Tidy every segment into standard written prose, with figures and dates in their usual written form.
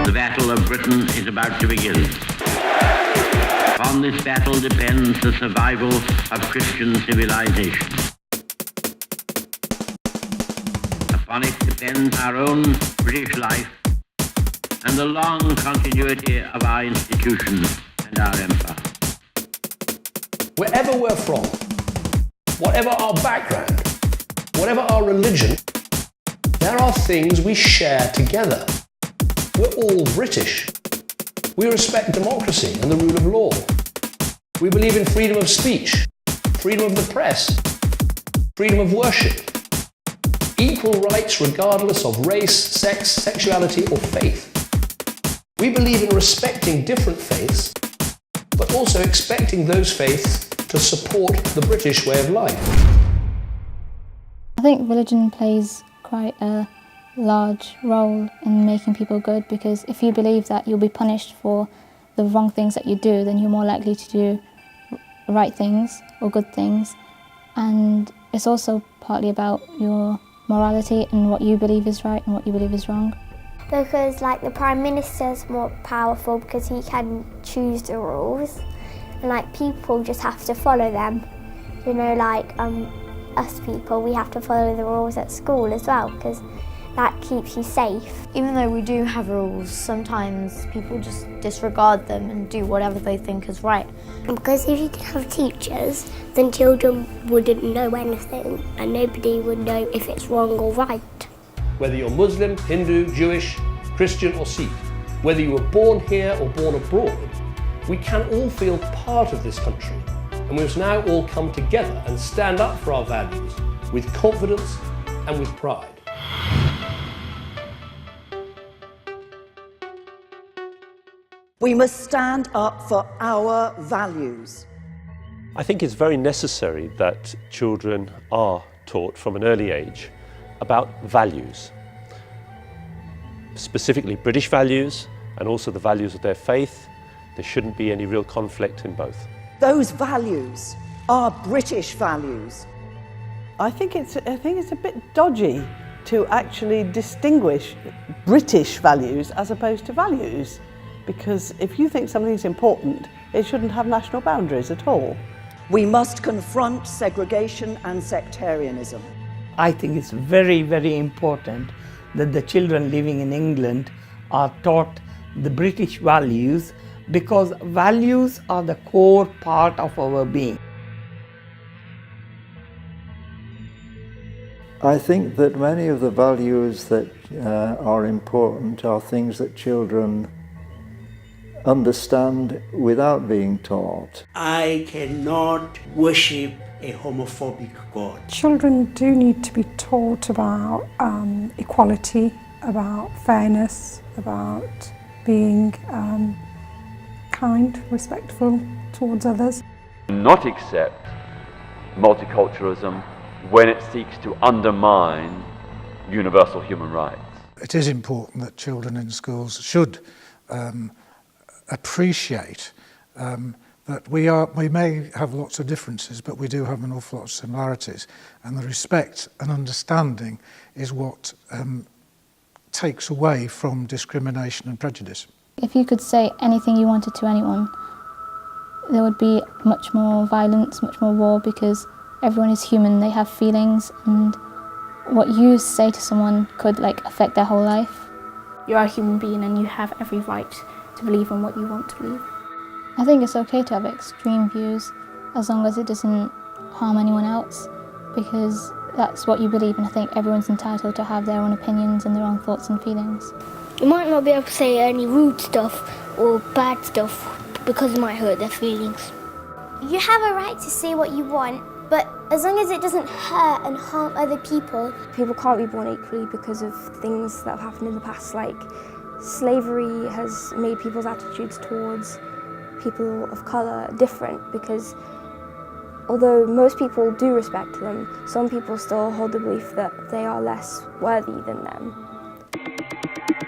The battle of Britain is about to begin. On this battle depends the survival of Christian civilization. Upon it depends our own British life and the long continuity of our institutions and our empire. Wherever we're from, whatever our background, whatever our religion, there are things we share together. We're all British. We respect democracy and the rule of law. We believe in freedom of speech, freedom of the press, freedom of worship, equal rights regardless of race, sex, sexuality, or faith. We believe in respecting different faiths, but also expecting those faiths to support the British way of life. I think religion plays quite a large role in making people good, because if you believe that you'll be punished for the wrong things that you do, then you're more likely to do right things or good things. And it's also partly about your morality and what you believe is right and what you believe is wrong. Because like the Prime Minister's more powerful because he can choose the rules, and like people just have to follow them. You know, like us people, we have to follow the rules at school as well, because that keeps you safe. Even though we do have rules, sometimes people just disregard them and do whatever they think is right. Because if you didn't have teachers, then children wouldn't know anything and nobody would know if it's wrong or right. Whether you're Muslim, Hindu, Jewish, Christian or Sikh, whether you were born here or born abroad, we can all feel part of this country, and we must now all come together and stand up for our values with confidence and with pride. We must stand up for our values. I think it's very necessary that children are taught from an early age about values, specifically British values and also the values of their faith. There shouldn't be any real conflict in both. Those values are British values. I think it's a bit dodgy to actually distinguish British values as opposed to values, because if you think something's important, it shouldn't have national boundaries at all. We must confront segregation and sectarianism. I think it's very, very important that the children living in England are taught the British values, because values are the core part of our being. I think that many of the values that are important are things that children understand without being taught. I cannot worship a homophobic God. Children do need to be taught about equality, about fairness, about being kind, respectful towards others. Not accept multiculturalism when it seeks to undermine universal human rights. It is important that children in schools should appreciate that we may have lots of differences, but we do have an awful lot of similarities, and the respect and understanding is what takes away from discrimination and prejudice. If you could say anything you wanted to anyone, there would be much more violence, much more war, because everyone is human, they have feelings, and what you say to someone could affect their whole life. You're a human being and you have every right to believe in what you want to believe. I think it's okay to have extreme views as long as it doesn't harm anyone else, because that's what you believe, and I think everyone's entitled to have their own opinions and their own thoughts and feelings. You might not be able to say any rude stuff or bad stuff because it might hurt their feelings. You have a right to say what you want, but as long as it doesn't hurt and harm other people. People can't be born equally because of things that have happened in the past, like slavery has made people's attitudes towards people of colour different, because although most people do respect them, some people still hold the belief that they are less worthy than them.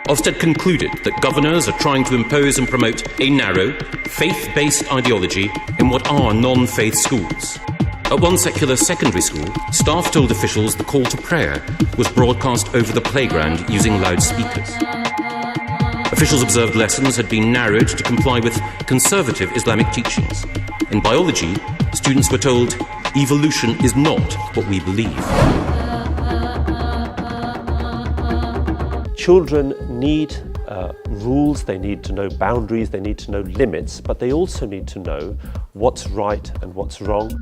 Ofsted concluded that governors are trying to impose and promote a narrow, faith-based ideology in what are non-faith schools. At one secular secondary school, staff told officials the call to prayer was broadcast over the playground using loudspeakers. Officials observed lessons had been narrowed to comply with conservative Islamic teachings. In biology, students were told, evolution is not what we believe. Children need rules, they need to know boundaries, they need to know limits, but they also need to know what's right and what's wrong.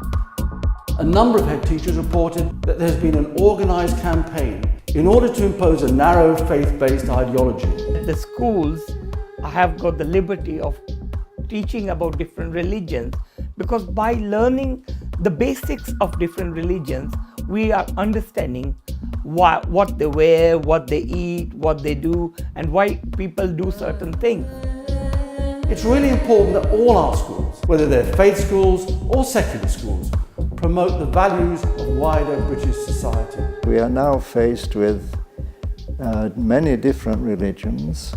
A number of head teachers reported that there's been an organised campaign in order to impose a narrow faith-based ideology. The schools have got the liberty of teaching about different religions, because by learning the basics of different religions, we are understanding what they wear, what they eat, what they do, and why people do certain things. It's really important that all our schools, whether they're faith schools or secular schools, promote the values of wider British society. We are now faced with many different religions,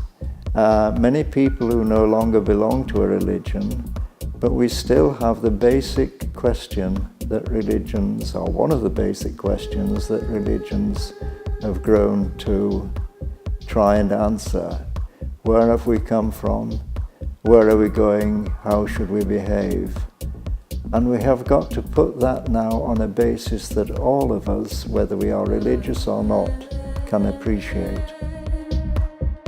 many people who no longer belong to a religion, but we still have the basic question that religions, or one of the basic questions that religions have grown to try and answer. Where have we come from? Where are we going? How should we behave? And we have got to put that now on a basis that all of us, whether we are religious or not, can appreciate.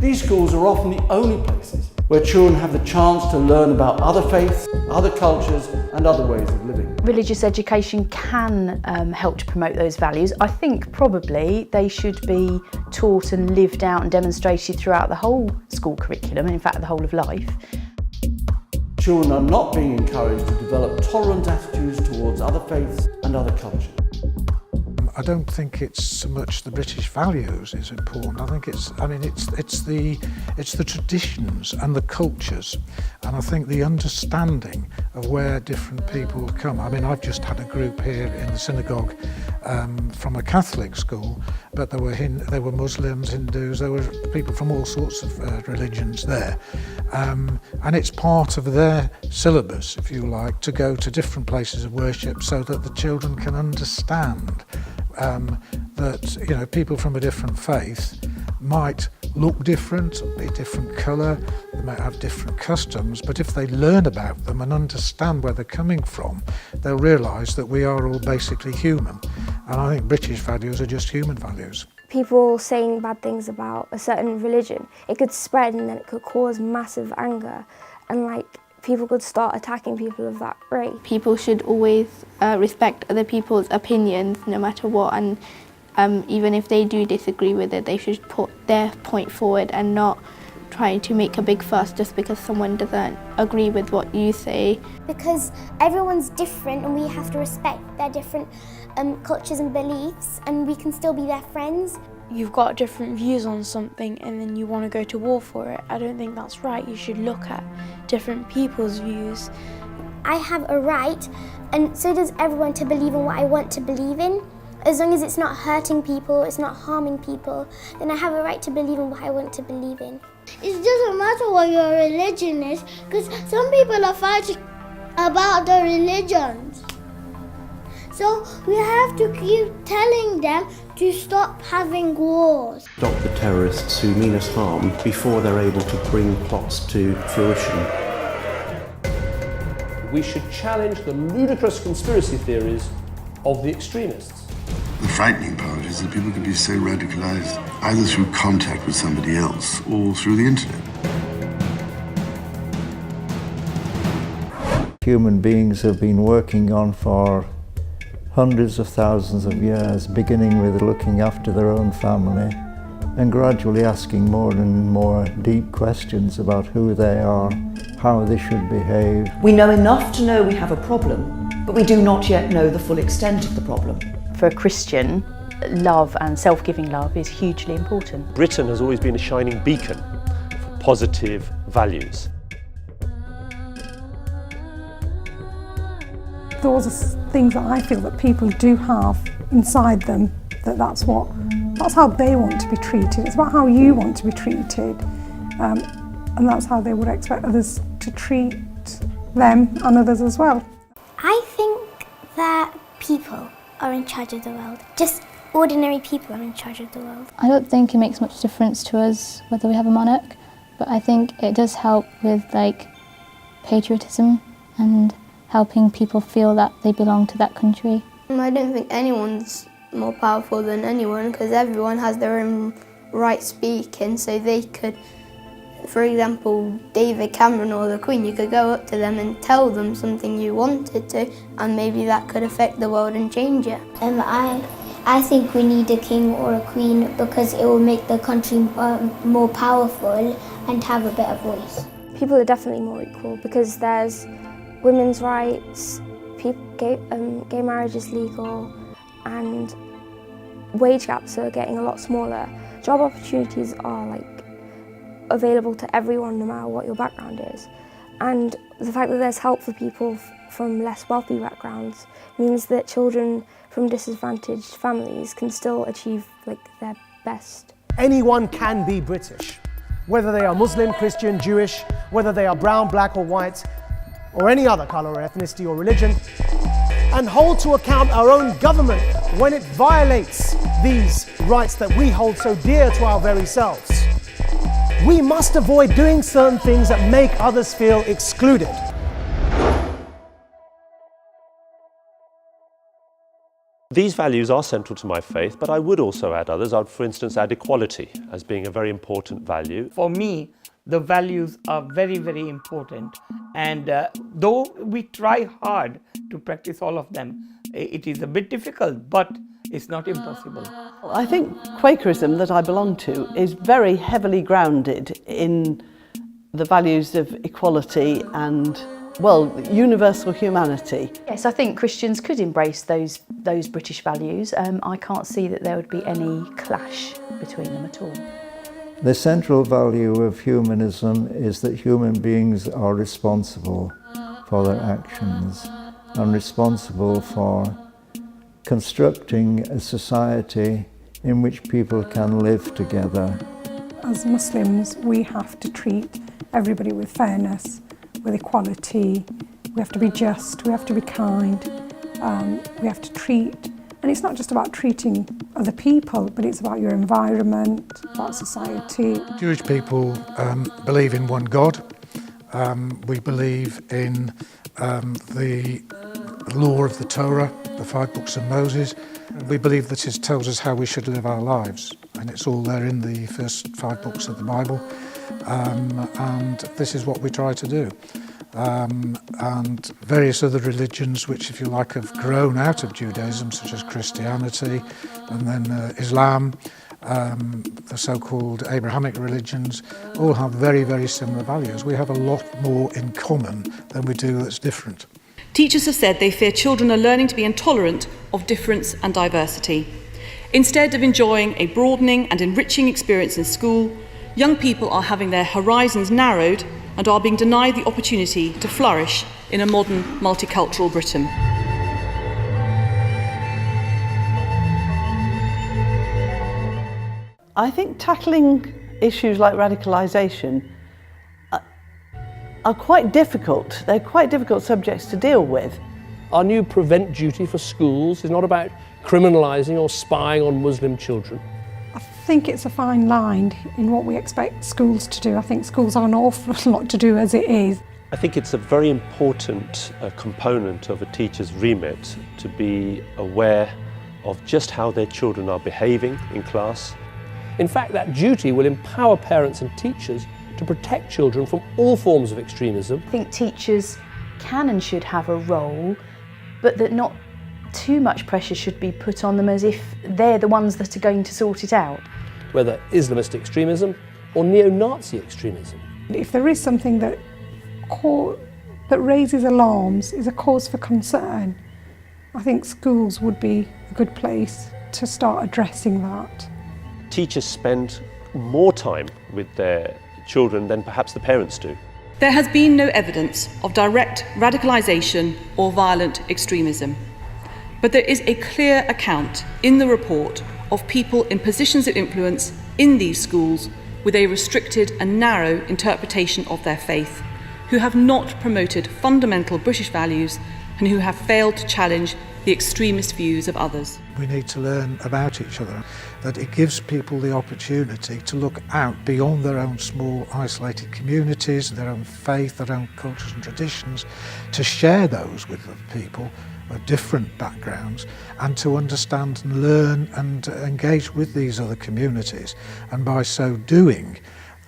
These schools are often the only places where children have the chance to learn about other faiths, other cultures and other ways of living. Religious education can help to promote those values. I think probably they should be taught and lived out and demonstrated throughout the whole school curriculum, and in fact the whole of life. Children are not being encouraged to develop tolerant attitudes towards other faiths and other cultures. I don't think it's so much the British values is important. I think it's the traditions and the cultures, and I think the understanding of where different people come. I mean, I've just had a group here in the synagogue from a Catholic school, but there were Muslims, Hindus, there were people from all sorts of religions there, and it's part of their syllabus, if you like, to go to different places of worship so that the children can understand that people from a different faith might look different, be different colour, they might have different customs, but if they learn about them and understand where they're coming from, they'll realise that we are all basically human. And I think British values are just human values. People saying bad things about a certain religion, it could spread and then it could cause massive anger, and people could start attacking people of that race. People should always respect other people's opinions no matter what, and even if they do disagree with it, they should put their point forward and not try to make a big fuss just because someone doesn't agree with what you say. Because everyone's different and we have to respect their different cultures and beliefs, and we can still be their friends. You've got different views on something and then you want to go to war for it. I don't think that's right. You should look at different people's views. I have a right, and so does everyone, to believe in what I want to believe in. As long as it's not hurting people, it's not harming people, then I have a right to believe in what I want to believe in. It doesn't matter what your religion is, because some people are fighting about their religions. So we have to keep telling them to stop having wars. Stop the terrorists who mean us harm before they're able to bring plots to fruition. We should challenge the ludicrous conspiracy theories of the extremists. The frightening part is that people can be so radicalized either through contact with somebody else or through the internet. Human beings have been working on for hundreds of thousands of years, beginning with looking after their own family and gradually asking more and more deep questions about who they are, how they should behave. We know enough to know we have a problem, but we do not yet know the full extent of the problem. For a Christian, love and self-giving love is hugely important. Britain has always been a shining beacon for positive values. Those are things that I feel that people do have inside them, that's how they want to be treated. It's about how you want to be treated, and that's how they would expect others to treat them and others as well. I think that people are in charge of the world. Just ordinary people are in charge of the world. I don't think it makes much difference to us whether we have a monarch, But I think it does help with like patriotism and helping people feel that they belong to that country. I don't think anyone's more powerful than anyone, because everyone has their own right speaking, so they could, for example, David Cameron or the Queen, you could go up to them and tell them something you wanted to, and maybe that could affect the world and change it. I think we need a king or a queen because it will make the country more powerful and have a better voice. People are definitely more equal because there's women's rights, gay marriage is legal, and wage gaps are getting a lot smaller. Job opportunities are like available to everyone no matter what your background is. And the fact that there's help for people from less wealthy backgrounds means that children from disadvantaged families can still achieve like their best. Anyone can be British, whether they are Muslim, Christian, Jewish, whether they are brown, black or white, or any other colour or ethnicity or religion, and hold to account our own government when it violates these rights that we hold so dear to our very selves. We must avoid doing certain things that make others feel excluded. These values are central to my faith, but I would also add others. I would, for instance, add equality as being a very important value. For me, the values are very, very important. And though we try hard to practice all of them, it is a bit difficult, but it's not impossible. I think Quakerism that I belong to is very heavily grounded in the values of equality and, well, universal humanity. Yes, I think Christians could embrace those British values. I can't see that there would be any clash between them at all. The central value of humanism is that human beings are responsible for their actions and responsible for constructing a society in which people can live together. As Muslims, we have to treat everybody with fairness, with equality. We have to be just, we have to be kind, we have to treat. And it's not just about treating other people, but it's about your environment, about society. Jewish people believe in one God. We believe in the law of the Torah, the 5 books of Moses. We believe that it tells us how we should live our lives, and it's all there in the first 5 books of the Bible. And this is what we try to do. And various other religions which, if you like, have grown out of Judaism, such as Christianity and then Islam, the so-called Abrahamic religions, all have very, very similar values. We have a lot more in common than we do that's different. Teachers have said they fear children are learning to be intolerant of difference and diversity. Instead of enjoying a broadening and enriching experience in school, young people are having their horizons narrowed and are being denied the opportunity to flourish in a modern, multicultural Britain. I think tackling issues like radicalisation are quite difficult. They're quite difficult subjects to deal with. Our new prevent duty for schools is not about criminalising or spying on Muslim children. I think it's a fine line in what we expect schools to do. I think schools have an awful lot to do as it is. I think it's a very important component of a teacher's remit to be aware of just how their children are behaving in class. In fact, that duty will empower parents and teachers to protect children from all forms of extremism. I think teachers can and should have a role, but that not too much pressure should be put on them as if they're the ones that are going to sort it out. Whether Islamist extremism or neo-Nazi extremism. If there is something that raises alarms, is a cause for concern, I think schools would be a good place to start addressing that. Teachers spend more time with their children than perhaps the parents do. There has been no evidence of direct radicalisation or violent extremism, but there is a clear account in the report of people in positions of influence in these schools with a restricted and narrow interpretation of their faith, who have not promoted fundamental British values and who have failed to challenge the extremist views of others. We need to learn about each other, that it gives people the opportunity to look out beyond their own small isolated communities, their own faith, their own cultures and traditions, to share those with other people of different backgrounds and to understand and learn and engage with these other communities. And by so doing,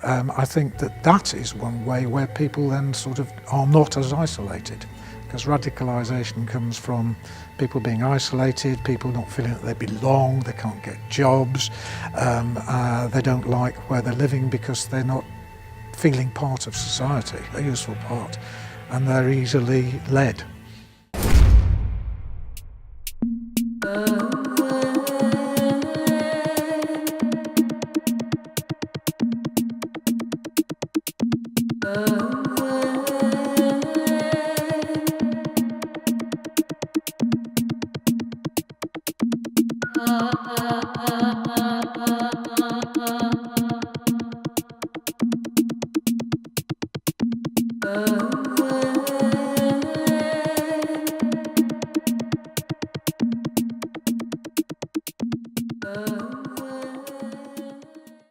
I think that that is one way where people then sort of are not as isolated, because radicalisation comes from people being isolated, people not feeling that they belong, they can't get jobs, they don't like where they're living because they're not feeling part of society, a useful part, and they're easily led. Uh.